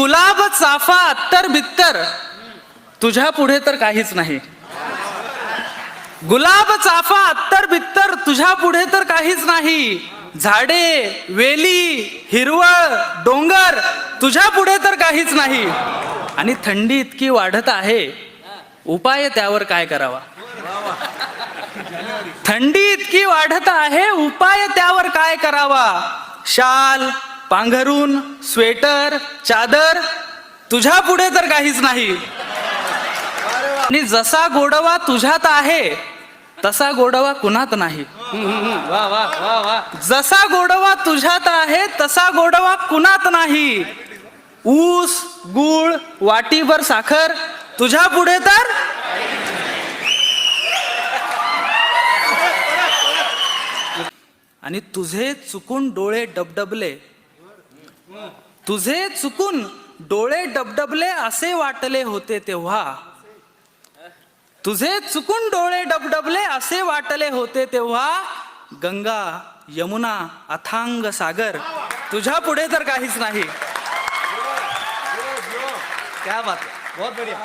गुलाब चाफा अत्तर बित्तर तुझ्या पुढे तर काहीच नाही. गुलाब चाफा अत्तर बित्तर तुझ्या पुढे तर काहीच नाही. झाडे वेली हिरवळ डोंगर तुझ्या पुढे तर काहीच नाही. आणि थंडी इतकी वाढत आहे, उपाय त्यावर काय करावा. थंडी इतकी वाढत आहे, उपाय त्यावर काय करावा. शाल पांघरून स्वेटर चादर तुझ्या पुढे तर काहीच नाही. आणि जसा गोडवा तुझ्यात आहे तसा गोडवा कुणात नाही. वा वा वा वा. जसा गोडवा तुझ्यात आहे तसा गोडवा कुणात नाही. ऊस गुळ वाटीभर साखर तुझ्या पुढे तर आणि तुझे चुकून डोळे डबडबले, तुझे चुकून डोळे डबडबले असे वाटले होते तेव्हा. तुझे चुकून डोळे डबडबले असे वाटले होते तेव्हा. गंगा यमुना अथांग सागर तुझ्या पुढे तर काहीच नाही. क्या बात, बहुत बढ़िया.